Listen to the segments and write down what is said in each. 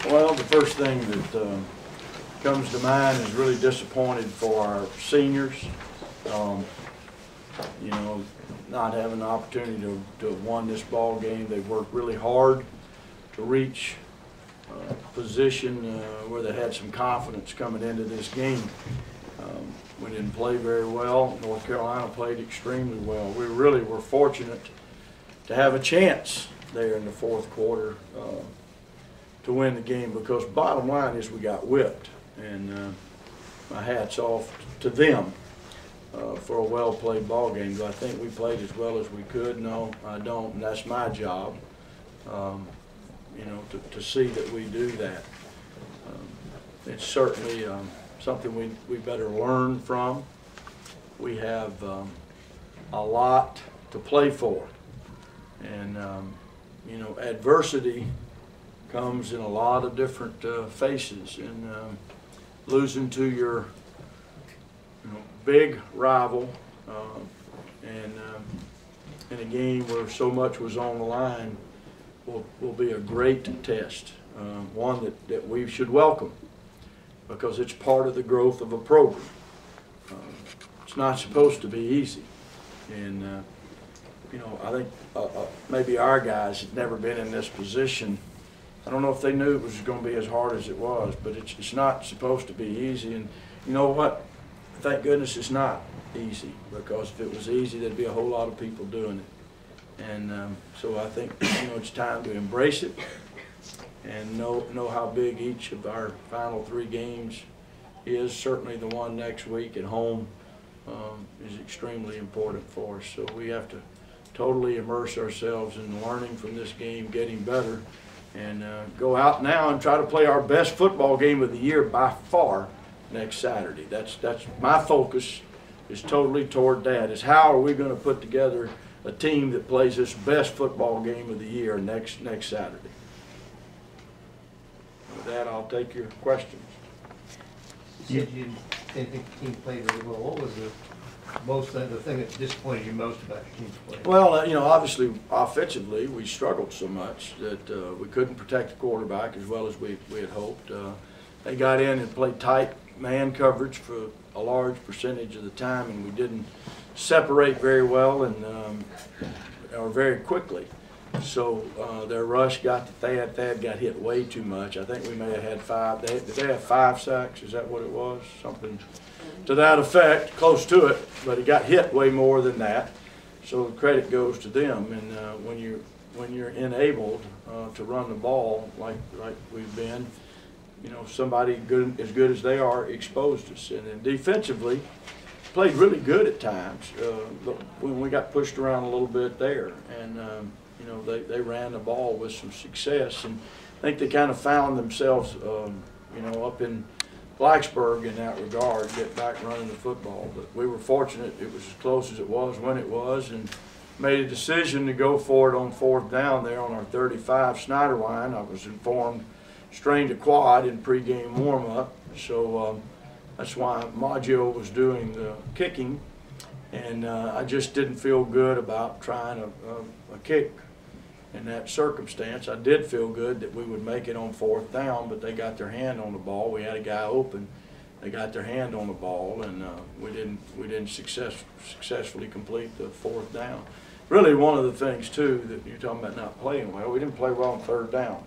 Well, the first thing that comes to mind is really disappointed for our seniors. You know, not having the opportunity to have won this ball game. They worked really hard to reach a position where they had some confidence coming into this game. We didn't play very well. North Carolina played extremely well. We really were fortunate to have a chance there in the fourth quarter to win the game, because bottom line is we got whipped, and my hat's off to them for a well-played ball game. Do I think we played as well as we could? No, I don't, and that's my job, you know, to see that we do that. It's certainly something we better learn from. We have a lot to play for, and you know, adversity comes in a lot of different faces, and losing to your big rival and in a game where so much was on the line will be a great test, one that we should welcome, because it's part of the growth of a program. It's not supposed to be easy, and you know, I think maybe our guys had never been in this position. I don't know if they knew it was going to be as hard as it was, but it's not supposed to be easy. And you know what? Thank goodness it's not easy, because if it was easy, there'd be a whole lot of people doing it. And so I think, you know, it's time to embrace it and know how big each of our final 3 games is. Certainly the one next week at home is extremely important for us. So we have to totally immerse ourselves in learning from this game, getting better, and go out now and try to play our best football game of the year by far next Saturday. That's my focus, is totally toward that, is how are we going to put together a team that plays this best football game of the year next Saturday. With that, I'll take your questions. You said you didn't think the team played really well. What was the thing that disappointed you most about your team's play? Well, you know, obviously offensively we struggled so much that we couldn't protect the quarterback as well as we had hoped. They got in and played tight man coverage for a large percentage of the time, and we didn't separate very well or very quickly. So their rush got to Thad. Thad got hit way too much. I think we may have had 5. Did they have 5 sacks? Is that what it was? Something to that effect, close to it. But he got hit way more than that. So the credit goes to them. And when you're enabled to run the ball like we've been, you know, somebody as good as they are exposed us. And then defensively, played really good at times. When we got pushed around a little bit there, and you know, they ran the ball with some success, and I think they kind of found themselves, you know, up in Blacksburg in that regard, get back running the football. But we were fortunate; it was as close as it was when it was, and made a decision to go for it on 4th down there on our 35 Snyder line. I was informed strained a quad in pregame warm-up, so that's why Maggio was doing the kicking, and I just didn't feel good about trying a kick in that circumstance. I did feel good that we would make it on 4th down, but they got their hand on the ball. We had a guy open. They got their hand on the ball, and we didn't successfully complete the 4th down. Really, one of the things too that you're talking about not playing well, we didn't play well on 3rd down.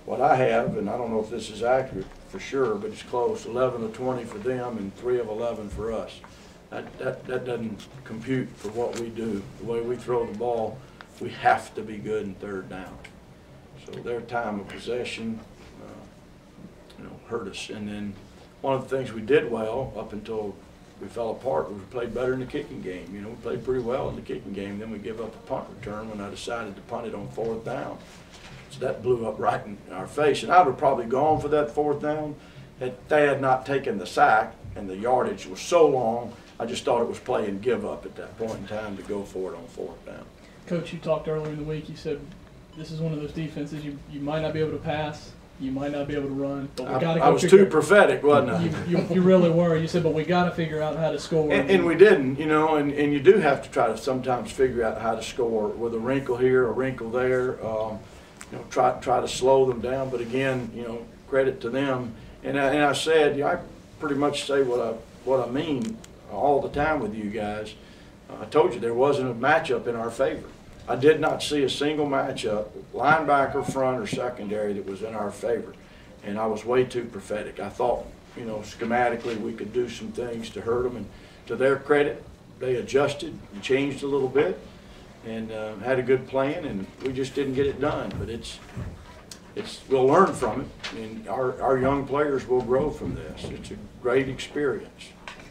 What I have, and I don't know if this is accurate for sure, but it's close, 11 of 20 for them and 3 of 11 for us. That doesn't compute for what we do. The way we throw the ball, we have to be good in 3rd down. So their time of possession, you know, hurt us. And then one of the things we did well up until we fell apart was we played better in the kicking game. You know, we played pretty well in the kicking game. Then we give up a punt return when I decided to punt it on 4th down. So that blew up right in our face. And I would have probably gone for that 4th down had Thad not taken the sack, and the yardage was so long, I just thought it was play and give up at that point in time to go for it on 4th down. Coach, you talked earlier in the week, you said this is one of those defenses you might not be able to pass, you might not be able to run, but we got to go. I was too prophetic, wasn't I? You really were. You said, but we got to figure out how to score. And we didn't, you know, and you do have to try to sometimes figure out how to score with a wrinkle here, a wrinkle there. You know, try to slow them down. But again, you know, credit to them. And I said, I pretty much say what I mean all the time with you guys. I told you there wasn't a matchup in our favor. I did not see a single matchup, linebacker, front, or secondary, that was in our favor. And I was way too prophetic. I thought, you know, schematically we could do some things to hurt them. And to their credit, they adjusted and changed a little bit and had a good plan, and we just didn't get it done. But we'll learn from it, and our young players will grow from this. It's a great experience.